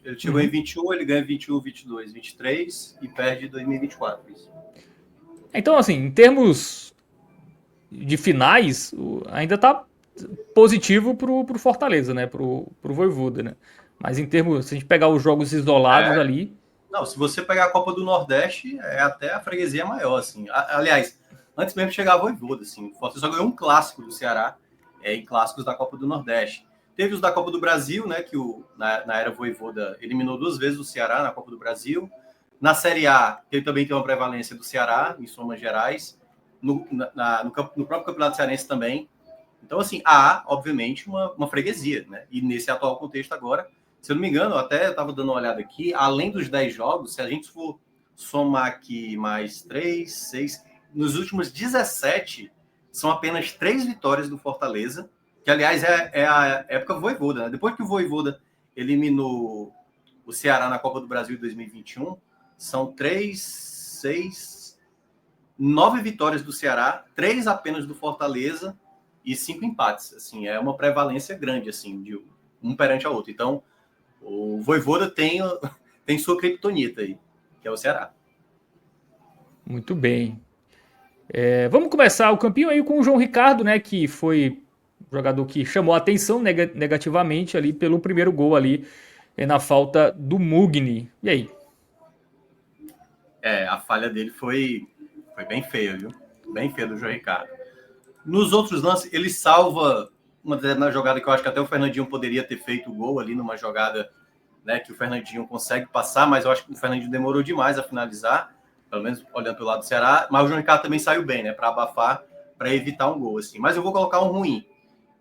Ele chegou em 21, ele ganha 21, 22, 23 e perde 2024. Isso. Então, assim, em termos de finais, ainda tá positivo pro Fortaleza, né? Pro Vojvoda, né? Mas em termos, se a gente pegar os jogos isolados ali. Não, se você pegar a Copa do Nordeste, até a freguesia maior, assim. Aliás, antes mesmo de chegar a Vojvoda, assim. O Fortaleza só ganhou um clássico do Ceará em clássicos da Copa do Nordeste. Teve os da Copa do Brasil, né? Que na era Vojvoda eliminou 2 vezes o Ceará na Copa do Brasil. Na Série A, ele também tem uma prevalência do Ceará, em somas gerais. No próprio Campeonato Cearense também. Então, assim, há, obviamente, uma freguesia, né? E nesse atual contexto agora, se eu não me engano, eu até estava dando uma olhada aqui, além dos 10 jogos, se a gente for somar aqui mais 3, 6, nos últimos 17, são apenas 3 vitórias do Fortaleza, que, aliás, é a época Vojvoda, né? Depois que o Vojvoda eliminou o Ceará na Copa do Brasil de 2021, são 3, 6, 9 vitórias do Ceará, 3 apenas do Fortaleza e 5 empates. Assim, é uma prevalência grande, assim, de um perante a outro. Então, o Vojvoda tem sua criptonita aí, que é o Ceará. Muito bem. Vamos começar o campinho aí com o João Ricardo, né? Que foi o jogador que chamou a atenção negativamente ali pelo primeiro gol ali na falta do Mugni. E aí? A falha dele foi bem feia, viu? Bem feia do João Ricardo. Nos outros lances, ele salva uma determinada jogada que eu acho que até o Fernandinho poderia ter feito o gol ali numa jogada, né, que o Fernandinho consegue passar, mas eu acho que o Fernandinho demorou demais a finalizar, pelo menos olhando pelo lado do Ceará, mas o João Ricardo também saiu bem, né, para abafar, para evitar um gol, assim. Mas eu vou colocar um ruim.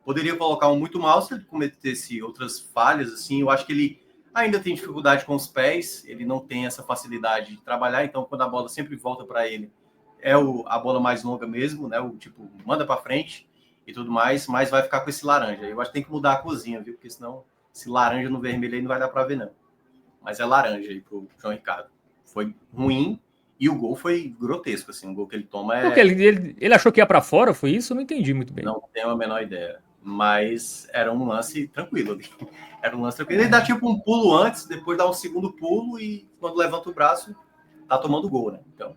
Poderia colocar um muito mal se ele cometesse outras falhas, assim. Eu acho que ele ainda tem dificuldade com os pés, ele não tem essa facilidade de trabalhar, então quando a bola sempre volta para ele, a bola mais longa mesmo, né? O tipo, manda para frente e tudo mais, mas vai ficar com esse laranja. Eu acho que tem que mudar a cozinha, viu? Porque senão esse laranja no vermelho aí não vai dar para ver, não. Mas é laranja aí pro João Ricardo. Foi ruim e o gol foi grotesco, assim. O gol que ele toma Porque ele achou que ia para fora, foi isso? Eu não entendi muito bem. Não tenho a menor ideia. Mas era um lance tranquilo. Era um lance tranquilo. Ele dá tipo um pulo antes, depois dá um segundo pulo e quando levanta o braço, tá tomando gol, né? Então,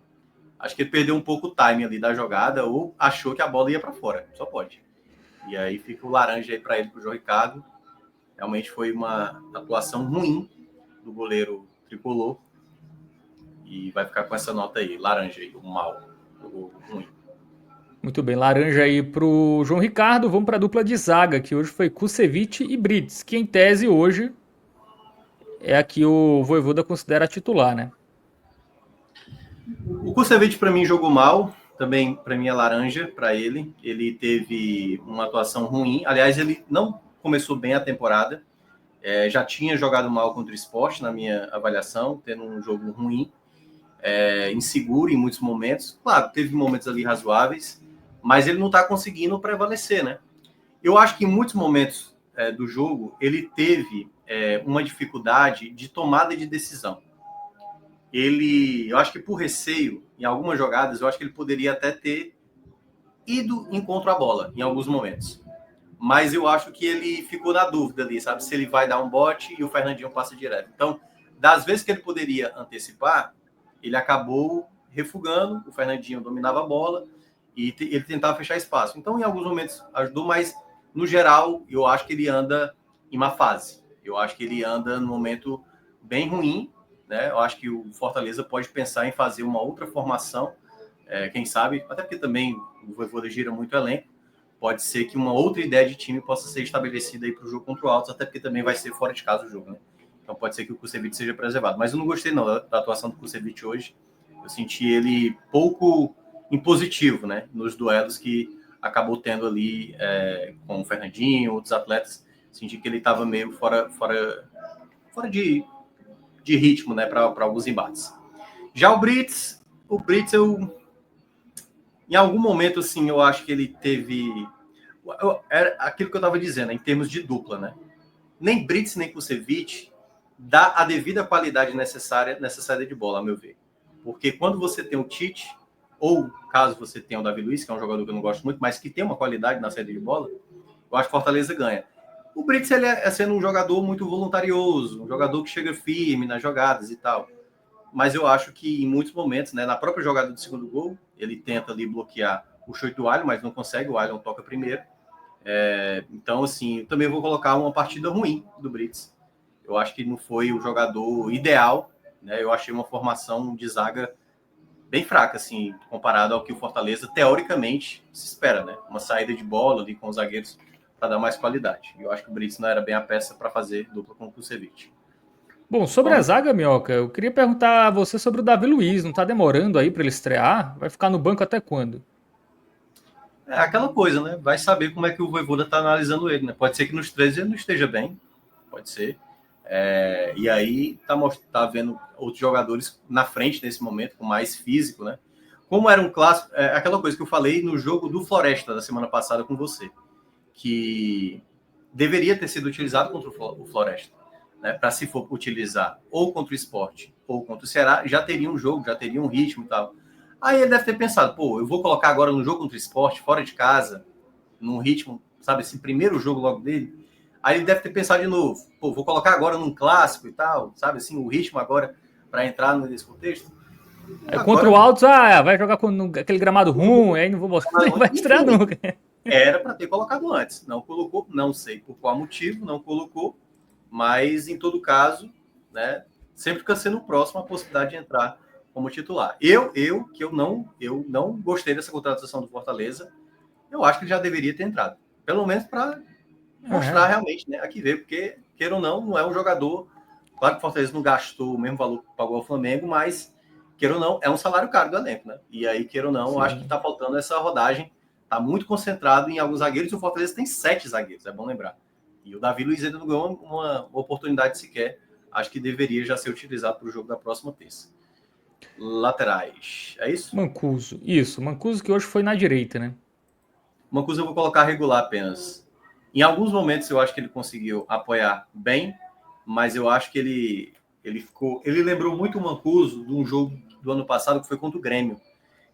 acho que ele perdeu um pouco o time ali da jogada ou achou que a bola ia para fora. Só pode. E aí fica o laranja aí para ele, pro João Ricardo. Realmente foi uma atuação ruim do goleiro tricolor. E vai ficar com essa nota aí, laranja aí, o mal, o ruim. Muito bem, laranja aí pro João Ricardo. Vamos para a dupla de zaga, que hoje foi Kusevich e Brits, que em tese hoje é a que o Vojvoda considera titular, né? O Kusevich, para mim, jogou mal. Também, para mim, é laranja para ele. Ele teve uma atuação ruim. Aliás, ele não começou bem a temporada. Já tinha jogado mal contra o Sport, na minha avaliação, tendo um jogo ruim. Inseguro em muitos momentos. Claro, teve momentos ali razoáveis, mas ele não está conseguindo prevalecer, né? Eu acho que em muitos momentos do jogo, ele teve uma dificuldade de tomada de decisão. Eu acho que por receio, em algumas jogadas, eu acho que ele poderia até ter ido em contra a bola, em alguns momentos. Mas eu acho que ele ficou na dúvida ali, sabe? Se ele vai dar um bote e o Fernandinho passa direto. Então, das vezes que ele poderia antecipar, ele acabou refugando, o Fernandinho dominava a bola e ele tentava fechar espaço. Então, em alguns momentos ajudou, mas no geral, eu acho que ele anda em uma fase. Eu acho que ele anda num momento bem ruim, né? Eu acho que o Fortaleza pode pensar em fazer uma outra formação, quem sabe, até porque também o Vojvoda gira muito elenco, pode ser que uma outra ideia de time possa ser estabelecida aí para o jogo contra o Altos, até porque também vai ser fora de casa o jogo, né? Então pode ser que o Kusevich seja preservado. Mas eu não gostei não da atuação do Kusevich hoje. Eu senti ele pouco impositivo, né? Nos duelos que acabou tendo ali com o Fernandinho, outros atletas. Senti que ele estava meio fora de ritmo, né? Para alguns embates. Já o Brits em algum momento, assim, eu acho que ele teve... Era aquilo que eu estava dizendo, em termos de dupla, né? Nem Brits, nem Kusevich dá a devida qualidade necessária nessa saída de bola, a meu ver. Porque quando você tem o Tite, ou caso você tenha o Davi Luiz, que é um jogador que eu não gosto muito, mas que tem uma qualidade na saída de bola, eu acho que Fortaleza ganha. O Brits, ele é sendo um jogador muito voluntarioso, um jogador que chega firme nas jogadas e tal. Mas eu acho que em muitos momentos, né, na própria jogada do segundo gol, ele tenta ali bloquear o chute do Allion, mas não consegue, o Allion toca primeiro. Então, assim, eu também vou colocar uma partida ruim do Brits. Eu acho que não foi o jogador ideal, né? Eu achei uma formação de zaga bem fraca, assim, comparado ao que o Fortaleza, teoricamente, se espera, né? Uma saída de bola ali com os zagueiros para dar mais qualidade. Eu acho que o Brits não era bem a peça para fazer dupla com o Kusevich. Bom, sobre a Vamos. zaga, Minhoca, eu queria perguntar a você sobre o Davi Luiz. Não tá demorando aí para ele estrear? Vai ficar no banco até quando? É aquela coisa, né? Vai saber como é que o Vojvoda está analisando ele, né? Pode ser que nos 13 ele não esteja bem, pode ser. E aí tá vendo outros jogadores na frente nesse momento, com mais físico, né? Como era um clássico, aquela coisa que eu falei no jogo do Floresta da semana passada com você, que deveria ter sido utilizado contra o Floresta, né? Para se for utilizar ou contra o Sport ou contra o Ceará, já teria um jogo, já teria um ritmo e tal. Aí ele deve ter pensado, pô, eu vou colocar agora no jogo contra o Sport, fora de casa, num ritmo, sabe, esse primeiro jogo logo dele. Aí ele deve ter pensado de novo, pô, vou colocar agora num clássico e tal, sabe, assim, o ritmo agora para entrar nesse contexto. Contra Agora, o Altos, vai jogar com aquele gramado ruim, aí não vou mostrar, nem vai estrear enfim, nunca. era para ter colocado antes. Não colocou, não sei por qual motivo, não colocou, mas em todo caso, né, sempre fica sendo próximo a possibilidade de entrar como titular. Eu não gostei dessa contratação do Fortaleza. Eu acho que ele já deveria ter entrado. Pelo menos para mostrar realmente, né, aqui ver, porque, queira ou não, não é um jogador. Claro que o Fortaleza não gastou o mesmo valor que pagou o Flamengo, mas, queira ou não, é um salário caro do elenco, né? E aí, queira ou não, eu acho que está faltando essa rodagem. Está muito concentrado em alguns zagueiros, e o Fortaleza tem 7 zagueiros, é bom lembrar. E o Davi Luiz ainda não ganhou uma oportunidade sequer. Acho que deveria já ser utilizado para o jogo da próxima terça. Laterais, é isso? Mancuso, isso. Mancuso que hoje foi na direita, né? Mancuso eu vou colocar regular apenas. Em alguns momentos eu acho que ele conseguiu apoiar bem, mas eu acho que ele lembrou muito o Mancuso de um jogo do ano passado que foi contra o Grêmio,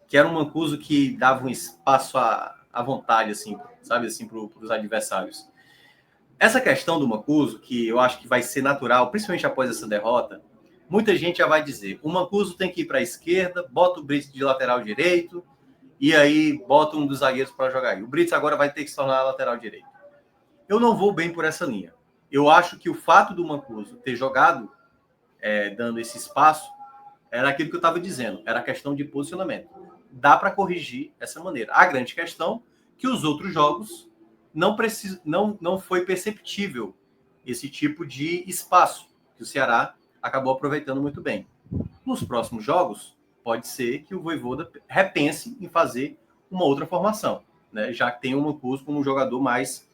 que era um Mancuso que dava um espaço à vontade, assim, sabe, assim, para os adversários. Essa questão do Mancuso, que eu acho que vai ser natural, principalmente após essa derrota, muita gente já vai dizer, o Mancuso tem que ir para a esquerda, bota o Brito de lateral direito, e aí bota um dos zagueiros para jogar aí. O Brits agora vai ter que se tornar lateral direito. Eu não vou bem por essa linha. Eu acho que o fato do Mancuso ter jogado dando esse espaço era aquilo que eu estava dizendo, era a questão de posicionamento. Dá para corrigir essa maneira. A grande questão é que os outros jogos não foi perceptível esse tipo de espaço que o Ceará acabou aproveitando muito bem. Nos próximos jogos, pode ser que o Vojvoda repense em fazer uma outra formação, né? Já que tem o Mancuso como um jogador mais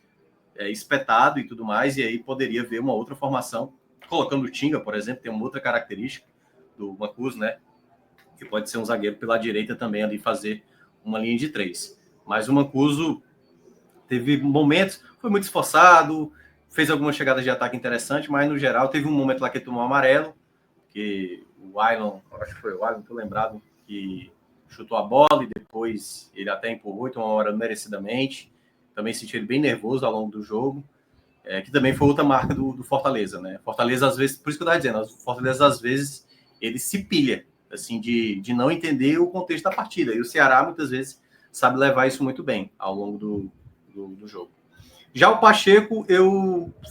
espetado e tudo mais, e aí poderia ver uma outra formação, colocando o Tinga, por exemplo, tem uma outra característica do Mancuso, né? Que pode ser um zagueiro pela direita também ali fazer uma linha de 3. Mas o Mancuso teve momentos, foi muito esforçado, fez algumas chegadas de ataque interessante, mas no geral teve um momento lá que ele tomou um amarelo, que o Ailon, acho que foi o Ailon, tô lembrado, que chutou a bola e depois ele até empurrou e tomou uma hora merecidamente. Também senti ele bem nervoso ao longo do jogo, que também foi outra marca do Fortaleza, né? Fortaleza, às vezes, por isso que eu estava dizendo, o Fortaleza, às vezes, ele se pilha, assim, de não entender o contexto da partida. E o Ceará, muitas vezes, sabe levar isso muito bem ao longo do jogo. Já o Pacheco,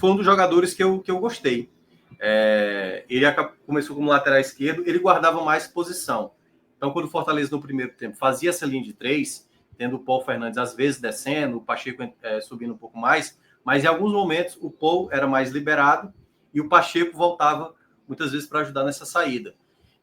foi um dos jogadores que eu gostei. Ele começou como lateral esquerdo, ele guardava mais posição. Então, quando o Fortaleza, no primeiro tempo, fazia essa linha de 3, tendo o Paul Fernandes às vezes descendo, o Pacheco subindo um pouco mais, mas em alguns momentos o Paul era mais liberado e o Pacheco voltava muitas vezes para ajudar nessa saída.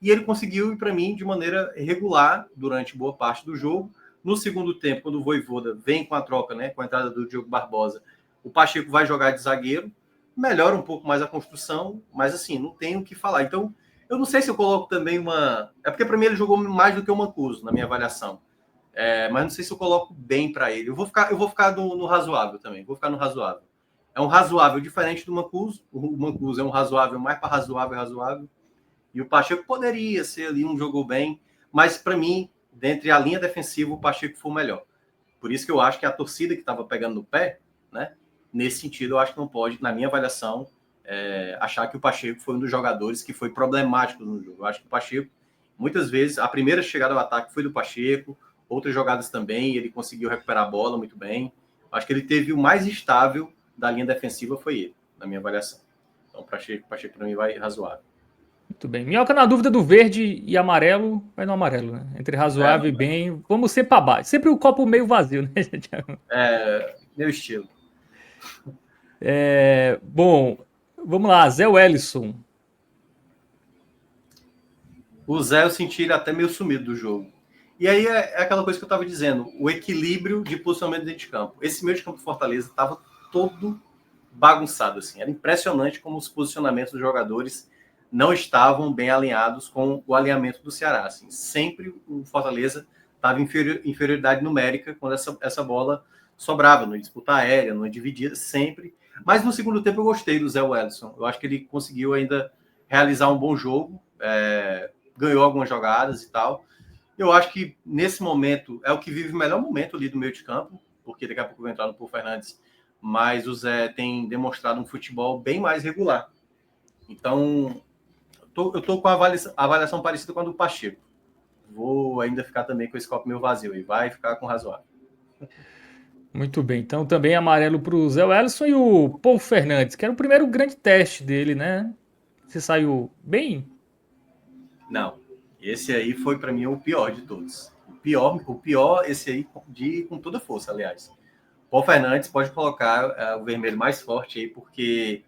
E ele conseguiu ir para mim de maneira regular durante boa parte do jogo. No segundo tempo, quando o Vojvoda vem com a troca, né, com a entrada do Diogo Barbosa, o Pacheco vai jogar de zagueiro, melhora um pouco mais a construção, mas assim, não tem o que falar. Então, eu não sei se eu coloco também uma... É porque para mim ele jogou mais do que o Mancuso, na minha avaliação. Mas não sei se eu coloco bem para ele. Eu vou ficar no razoável também. Vou ficar no razoável. É um razoável diferente do Mancuso. O Mancuso é um razoável mais para razoável. E o Pacheco poderia ser ali um jogou bem, mas para mim, dentre a linha defensiva, o Pacheco foi o melhor. Por isso que eu acho que a torcida que estava pegando no pé, né? Nesse sentido, eu acho que não pode, na minha avaliação, achar que o Pacheco foi um dos jogadores que foi problemático no jogo. Eu acho que o Pacheco, muitas vezes, a primeira chegada ao ataque foi do Pacheco, outras jogadas também, ele conseguiu recuperar a bola muito bem. Eu acho que ele teve o mais estável da linha defensiva, foi ele, na minha avaliação. Então, o Pacheco para mim vai razoável. Muito bem. Minhoca, na dúvida do verde e amarelo, vai no amarelo, né? Entre razoável e bem, vamos sempre para baixo. Sempre o copo meio vazio, né, Thiago? Meu estilo. Bom, vamos lá, Zé Wellison. O Zé eu senti ele até meio sumido do jogo. E aí é aquela coisa que eu estava dizendo, o equilíbrio de posicionamento dentro de campo. Esse meio de campo do Fortaleza estava todo bagunçado, assim. Era impressionante como os posicionamentos dos jogadores não estavam bem alinhados com o alinhamento do Ceará. Assim. Sempre o Fortaleza estava em inferioridade numérica quando essa bola sobrava, no disputa aérea, numa dividida, sempre. Mas no segundo tempo eu gostei do Zé Wellison. Eu acho que ele conseguiu ainda realizar um bom jogo, ganhou algumas jogadas e tal. Eu acho que nesse momento é o que vive o melhor momento ali do meio de campo, porque daqui a pouco vai entrar no Paul Fernandes, mas o Zé tem demonstrado um futebol bem mais regular. Então, eu tô com a avaliação parecida com a do Pacheco. Vou ainda ficar também com esse copo meio vazio e vai ficar com razoável. Muito bem, então também amarelo para o Zé Wellison e o Paul Fernandes, que era o primeiro grande teste dele, né? Você saiu bem? Não, esse aí foi para mim o pior de todos. O pior esse aí com toda força, aliás. Paul Fernandes pode colocar o vermelho mais forte aí, porque...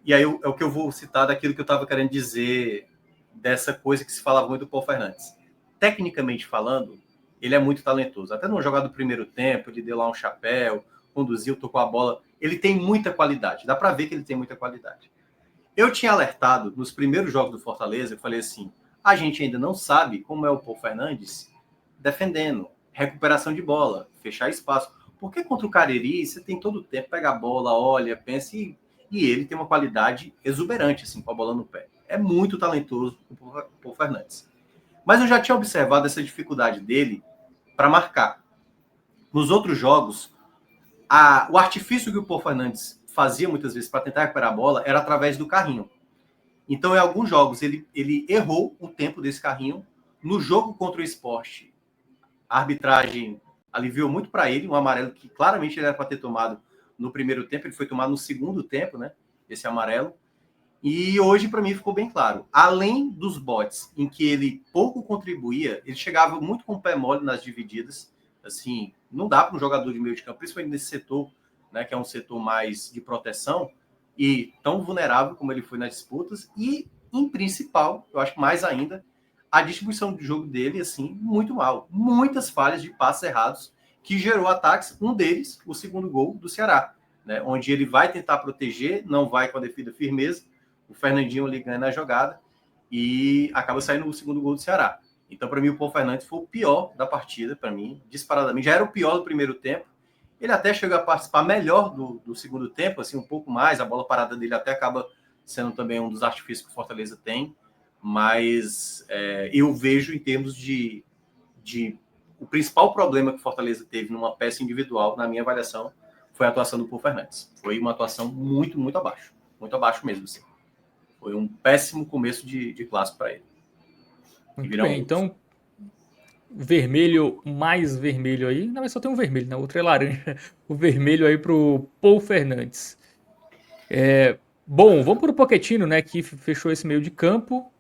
E aí é o que eu vou citar daquilo que eu estava querendo dizer, dessa coisa que se falava muito do Paul Fernandes. Tecnicamente falando, ele é muito talentoso. Até no jogar do primeiro tempo, ele deu lá um chapéu, conduziu, tocou a bola. Ele tem muita qualidade. Dá para ver que ele tem muita qualidade. Eu tinha alertado nos primeiros jogos do Fortaleza, eu falei assim, a gente ainda não sabe como é o Paul Fernandes defendendo, recuperação de bola, fechar espaço. Porque contra o Cariri, você tem todo o tempo, pega a bola, olha, pensa e ele tem uma qualidade exuberante, assim, com a bola no pé. É muito talentoso o Paul Fernandes. Mas eu já tinha observado essa dificuldade dele para marcar. Nos outros jogos, o artifício que o Paul Fernandes fazia muitas vezes para tentar recuperar a bola era através do carrinho. Então, em alguns jogos, ele errou o tempo desse carrinho. No jogo contra o Sport, a arbitragem aliviou muito para ele, um amarelo que claramente ele era para ter tomado no primeiro tempo, ele foi tomado no segundo tempo, né? Esse amarelo. E hoje, para mim, ficou bem claro. Além dos botes em que ele pouco contribuía, ele chegava muito com o pé mole nas divididas. Assim, não dá para um jogador de meio de campo, principalmente nesse setor, né, que é um setor mais de proteção, e tão vulnerável como ele foi nas disputas. E, em principal, eu acho que mais ainda, a distribuição de jogo dele, assim, muito mal. Muitas falhas de passes errados, que gerou ataques, um deles, o segundo gol do Ceará, né, onde ele vai tentar proteger, não vai com a devida firmeza, o Fernandinho ali ganha na jogada e acaba saindo o segundo gol do Ceará. Então, para mim, o Paul Fernandes foi o pior da partida, para mim, disparadamente. Já era o pior do primeiro tempo. Ele até chegou a participar melhor do segundo tempo, assim, um pouco mais. A bola parada dele até acaba sendo também um dos artifícios que o Fortaleza tem. Mas eu vejo em termos de o principal problema que o Fortaleza teve numa peça individual, na minha avaliação, foi a atuação do Paul Fernandes. Foi uma atuação muito, muito abaixo. Muito abaixo mesmo, assim. Foi um péssimo começo de clássico para ele. Muito bem, então vermelho mais vermelho aí. Não, mas só tem um vermelho, né? O outro é laranja. O vermelho aí pro Paul Fernandes. Bom, vamos pro Pochettino, né? Que fechou esse meio de campo.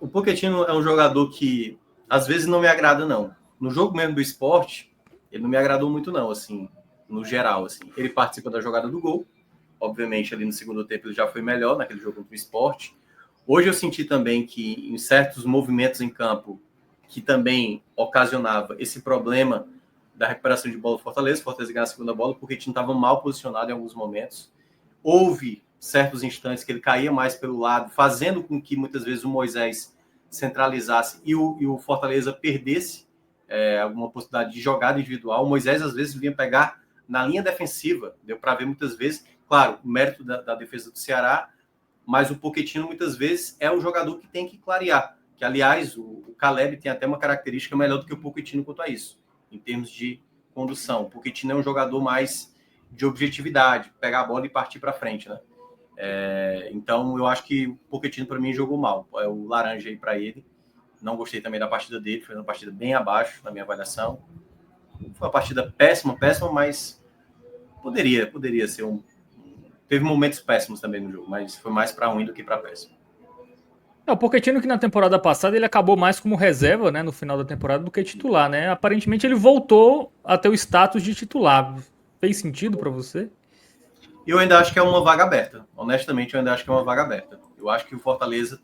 O Pochettino é um jogador que às vezes não me agrada, não. No jogo mesmo do Sport, ele não me agradou muito, não, assim, no geral, assim. Ele participa da jogada do gol, obviamente ali no segundo tempo ele já foi melhor naquele jogo do Sport. Hoje eu senti também que em certos movimentos em campo que também ocasionava esse problema da recuperação de bola do Fortaleza ganhar a segunda bola, porque o time estava mal posicionado em alguns momentos. Houve certos instantes que ele caía mais pelo lado, fazendo com que muitas vezes o Moisés centralizasse e o Fortaleza perdesse alguma possibilidade de jogada individual. O Moisés às vezes vinha pegar na linha defensiva, deu para ver muitas vezes, claro, o mérito da defesa do Ceará, mas o Pochettino muitas vezes é o jogador que tem que clarear, que aliás o Caleb tem até uma característica melhor do que o Pochettino quanto a isso, em termos de condução. O Pochettino é um jogador mais de objetividade, pegar a bola e partir para frente, né? Então eu acho que o Pochettino para mim jogou mal, é o laranja aí para ele. Não gostei também da partida dele, foi uma partida bem abaixo na minha avaliação. Foi uma partida péssima, mas poderia ser um. Teve momentos péssimos também no jogo, mas foi mais para ruim do que para péssimo. O Pochettino que na temporada passada ele acabou mais como reserva, né, no final da temporada do que titular, né? Aparentemente ele voltou a ter o status de titular. Fez sentido para você? Eu ainda acho que é uma vaga aberta. Honestamente, eu ainda acho que é uma vaga aberta. Eu acho que o Fortaleza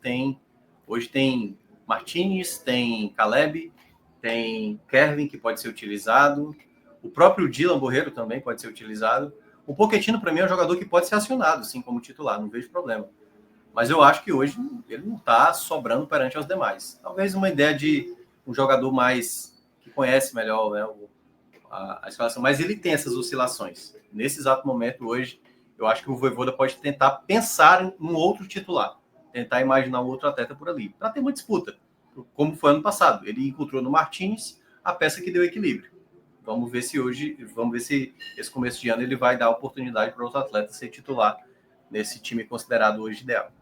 hoje tem Martínez, tem Caleb, tem Kevin, que pode ser utilizado. O próprio Dylan Borreiro também pode ser utilizado. O Pochettino, para mim, é um jogador que pode ser acionado, assim, como titular, não vejo problema. Mas eu acho que hoje ele não está sobrando perante aos demais. Talvez uma ideia de um jogador mais que conhece melhor, né, a escalação, mas ele tem essas oscilações. Nesse exato momento, hoje, eu acho que o Vojvoda pode tentar pensar em um outro titular, tentar imaginar um outro atleta por ali, para ter uma disputa, como foi ano passado. Ele encontrou no Martins a peça que deu equilíbrio. Vamos ver se esse começo de ano ele vai dar oportunidade para outro atleta ser titular nesse time considerado hoje ideal.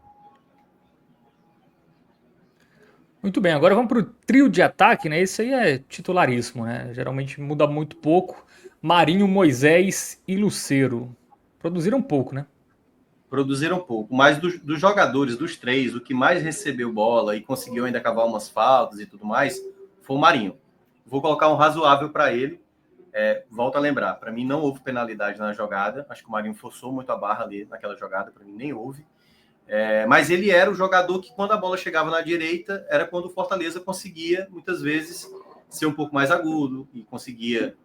Muito bem, agora vamos para o trio de ataque, né? Esse aí é titularíssimo, né? Geralmente muda muito pouco. Marinho, Moisés e Lucero. Produziram pouco, né? Produziram pouco, mas dos jogadores, dos três, o que mais recebeu bola e conseguiu ainda cavar umas faltas e tudo mais, foi o Marinho. Vou colocar um razoável para ele. Volto a lembrar, para mim não houve penalidade na jogada, acho que o Marinho forçou muito a barra ali naquela jogada, para mim nem houve. Mas ele era o jogador que, quando a bola chegava na direita, era quando o Fortaleza conseguia, muitas vezes, ser um pouco mais agudo e conseguia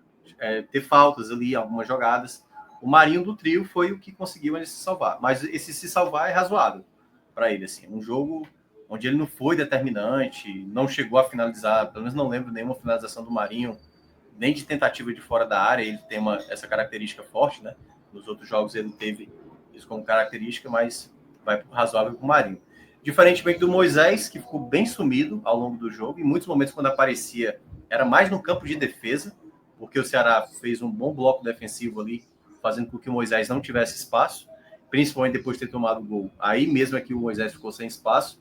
ter faltas ali, algumas jogadas. O Marinho do trio foi o que conseguiu ele se salvar. Mas esse se salvar é razoável para ele. Assim. Um jogo onde ele não foi determinante, não chegou a finalizar, pelo menos não lembro nenhuma finalização do Marinho, nem de tentativa de fora da área. Ele tem essa característica forte, né? Nos outros jogos ele teve isso como característica, mas vai razoável para o Marinho. Diferentemente do Moisés, que ficou bem sumido ao longo do jogo, em muitos momentos, quando aparecia, era mais no campo de defesa, porque o Ceará fez um bom bloco defensivo ali, fazendo com que o Moisés não tivesse espaço, principalmente depois de ter tomado o gol. Aí mesmo é que o Moisés ficou sem espaço.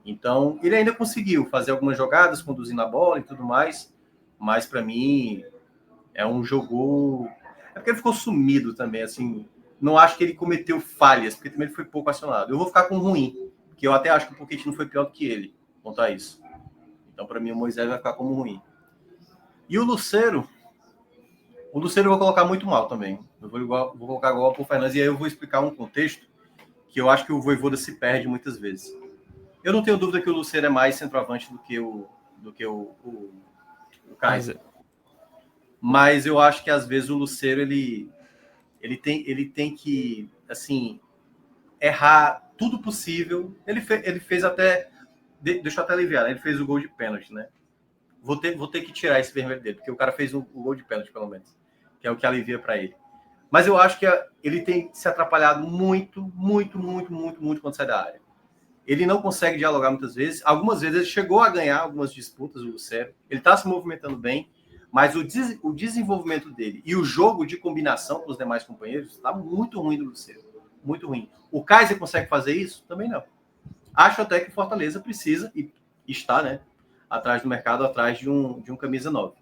Então, ele ainda conseguiu fazer algumas jogadas, conduzindo a bola e tudo mais, mas para mim é um jogo... É porque ele ficou sumido também, assim. Não acho que ele cometeu falhas, porque também ele foi pouco acionado. Eu vou ficar com ruim, porque eu até acho que o Pochettino foi pior do que ele, quanto a isso. Então, para mim, o Moisés vai ficar como ruim. E o Lucero eu vou colocar muito mal também. Eu vou colocar igual para o Fernandes, e aí eu vou explicar um contexto que eu acho que o Vojvoda se perde muitas vezes. Eu não tenho dúvida que o Lucero é mais centroavante do que o Caio. Mas eu acho que às vezes o Lucero ele tem que assim errar tudo possível. Ele fez até, deixa eu até aliviar, né? Ele fez o gol de pênalti, né? Vou ter que tirar esse vermelho dele, porque o cara fez o gol de pênalti, pelo menos, que é o que alivia para ele. Mas eu acho que ele tem se atrapalhado muito quando sai da área. Ele não consegue dialogar muitas vezes. Algumas vezes ele chegou a ganhar algumas disputas, o Lucero. Ele está se movimentando bem, mas o desenvolvimento dele e o jogo de combinação com os demais companheiros está muito ruim do Lucero. Muito ruim. O Kaiser consegue fazer isso? Também não. Acho até que o Fortaleza precisa, e está, né, atrás do mercado, atrás de um camisa 9.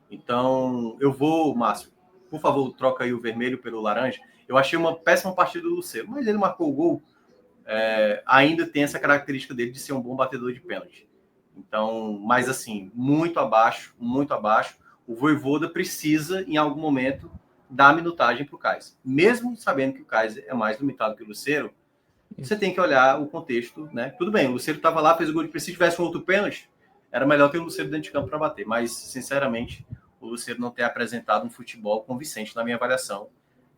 Então, eu vou, Márcio, por favor, troca aí o vermelho pelo laranja. Eu achei uma péssima partida do Lucero, mas ele marcou o gol. Ainda tem essa característica dele de ser um bom batedor de pênalti. Então, mas assim, muito abaixo, muito abaixo. O Vojvoda precisa, em algum momento, dar minutagem para o Kaiser. Mesmo sabendo que o Kaiser é mais limitado que o Lucero, você tem que olhar o contexto, né? Tudo bem, o Lucero estava lá, fez o gol de preciso, se tivesse um outro pênalti, era melhor ter o Lucero dentro de campo para bater. Mas, sinceramente, o Lucero não ter apresentado um futebol convincente na minha avaliação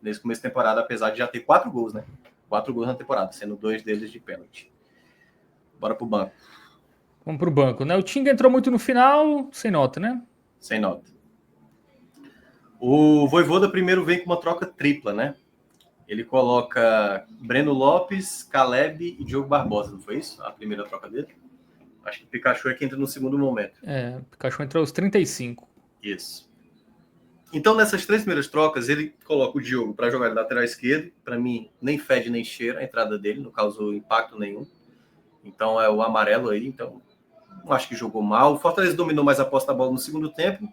nesse começo de temporada, apesar de já ter 4 gols, né? 4 gols na temporada, sendo 2 deles de pênalti. Bora pro banco. Vamos pro banco, né? O Tinga entrou muito no final, sem nota, né? Sem nota. O Vojvoda primeiro vem com uma troca tripla, né? Ele coloca Breno Lopes, Caleb e Diogo Barbosa, não foi isso? A primeira troca dele? Acho que o Pikachu é que entra no segundo momento. O Pikachu entrou aos 35. Isso. Então, nessas 3 primeiras trocas, ele coloca o Diogo para jogar de lateral esquerdo. Para mim, nem fede nem cheira a entrada dele, não causou impacto nenhum. Então, é o amarelo aí. Então, não acho que jogou mal. O Fortaleza dominou mais a posse da bola no segundo tempo,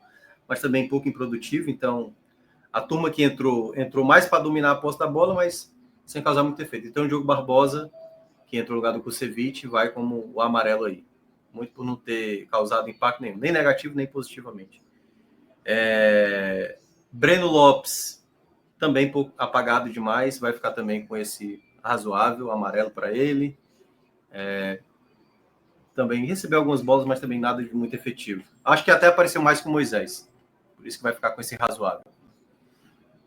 mas também pouco improdutivo. Então, a turma que entrou mais para dominar a posse da bola, mas sem causar muito efeito. Então, o Diogo Barbosa, que entrou no lugar do Kusevich, vai como o amarelo aí. Muito por não ter causado impacto nenhum, nem negativo, nem positivamente. Breno Lopes, também pouco apagado demais, vai ficar também com esse razoável amarelo para ele. Também recebeu algumas bolas, mas também nada de muito efetivo. Acho que até apareceu mais com o Moisés, por isso que vai ficar com esse razoável.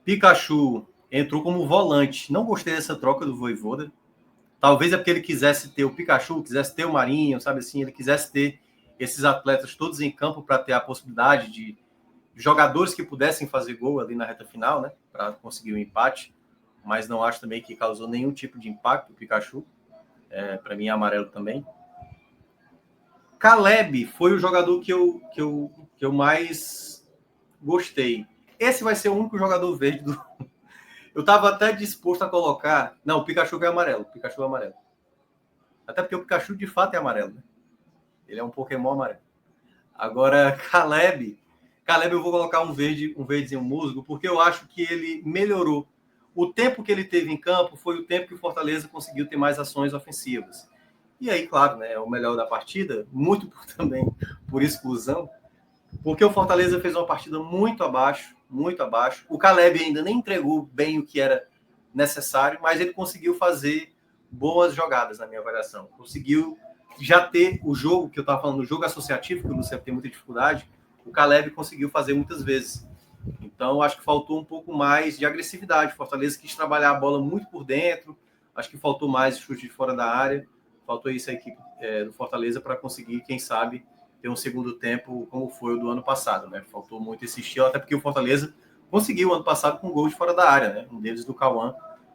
Pikachu entrou como volante. Não gostei dessa troca do Vojvoda. Talvez é porque ele quisesse ter o Pikachu, quisesse ter o Marinho, sabe assim? Ele quisesse ter esses atletas todos em campo para ter a possibilidade de jogadores que pudessem fazer gol ali na reta final, né? Para conseguir o empate. Mas não acho também que causou nenhum tipo de impacto o Pikachu. Para mim é amarelo também. Caleb foi o jogador que eu mais gostei. Esse vai ser o único jogador verde do... Eu estava até disposto a colocar... Não, o Pikachu é amarelo. O Pikachu é amarelo. Até porque o Pikachu, de fato, é amarelo. Né? Ele é um Pokémon amarelo. Agora, Caleb eu vou colocar um verdezinho musgo, porque eu acho que ele melhorou. O tempo que ele teve em campo foi o tempo que o Fortaleza conseguiu ter mais ações ofensivas. E aí, claro, né, é o melhor da partida, muito também por exclusão, porque o Fortaleza fez uma partida muito abaixo, muito abaixo. O Caleb ainda nem entregou bem o que era necessário, mas ele conseguiu fazer boas jogadas, na minha avaliação. Conseguiu já ter o jogo, que eu estava falando, o jogo associativo, que o Luciano tem muita dificuldade, o Caleb conseguiu fazer muitas vezes. Então, acho que faltou um pouco mais de agressividade. O Fortaleza quis trabalhar a bola muito por dentro, acho que faltou mais chute de fora da área, faltou isso a equipe do Fortaleza para conseguir, quem sabe, ter um segundo tempo como foi o do ano passado, né? Faltou muito esse estilo, até porque o Fortaleza conseguiu ano passado com gol de fora da área, né? Um deles do Cauã,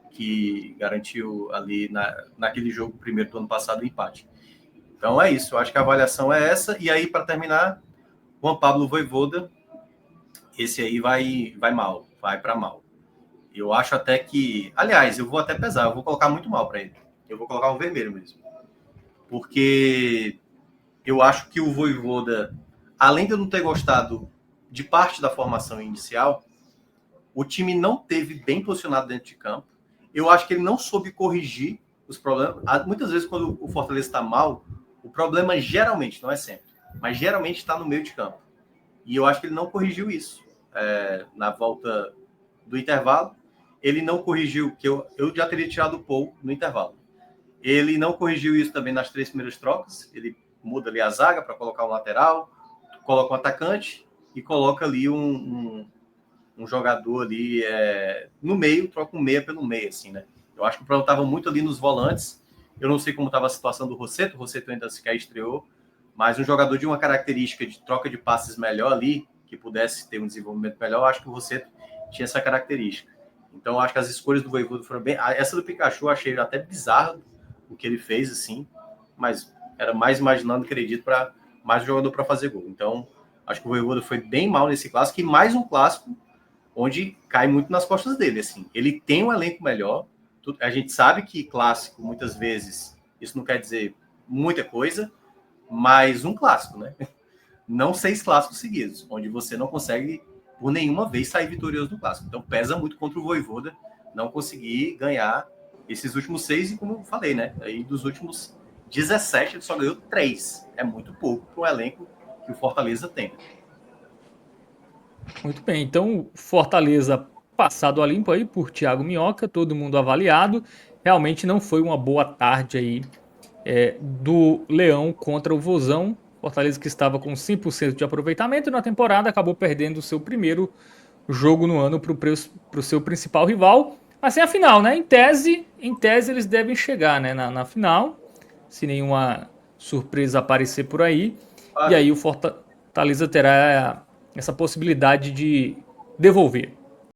que garantiu ali naquele jogo primeiro do ano passado o empate. Então é isso, eu acho que a avaliação é essa. E aí, para terminar, Juan Pablo Vojvoda, esse aí vai mal, vai para mal. Eu acho até que... Aliás, eu vou até pesar, eu vou colocar muito mal para ele. Eu vou colocar um vermelho mesmo. Porque eu acho que o Vojvoda, além de eu não ter gostado de parte da formação inicial, o time não teve bem posicionado dentro de campo. Eu acho que ele não soube corrigir os problemas. Muitas vezes, quando o Fortaleza está mal, o problema geralmente, não é sempre, mas geralmente está no meio de campo. E eu acho que ele não corrigiu isso. Na volta do intervalo, ele não corrigiu, que eu já teria tirado o Paul no intervalo. Ele não corrigiu isso também nas 3 primeiras trocas. Ele muda ali a zaga para colocar um lateral, coloca um atacante e coloca ali um jogador ali no meio, troca um meia pelo meio, assim, né? Eu acho que o problema estava muito ali nos volantes. Eu não sei como estava a situação do Rossetto. O Rossetto ainda sequer estreou, mas um jogador de uma característica de troca de passes melhor ali, que pudesse ter um desenvolvimento melhor, eu acho que o Rossetto tinha essa característica. Então, eu acho que as escolhas do Vojvoda foram bem... Essa do Pikachu eu achei até bizarro o que ele fez, assim, mas era mais imaginando, acredito, para mais um jogador para fazer gol. Então, acho que o Vojvoda foi bem mal nesse clássico, e mais um clássico onde cai muito nas costas dele, assim. Ele tem um elenco melhor, a gente sabe que clássico, muitas vezes, isso não quer dizer muita coisa, mas um clássico, né? Não 6 clássicos seguidos, onde você não consegue, por nenhuma vez, sair vitorioso do clássico. Então, pesa muito contra o Vojvoda não conseguir ganhar esses últimos 6, e como eu falei, né? Aí dos últimos 17 ele só ganhou 3. É muito pouco para o elenco que o Fortaleza tem. Muito bem, então Fortaleza passado a limpo aí por Thiago Minhoca, todo mundo avaliado. Realmente não foi uma boa tarde aí do Leão contra o Vozão. Fortaleza que estava com 100% de aproveitamento na temporada, acabou perdendo o seu primeiro jogo no ano para o seu principal rival. Mas sem a final, né? Em tese eles devem chegar, né, na final, se nenhuma surpresa aparecer por aí. E aí o Fortaleza terá essa possibilidade de devolver.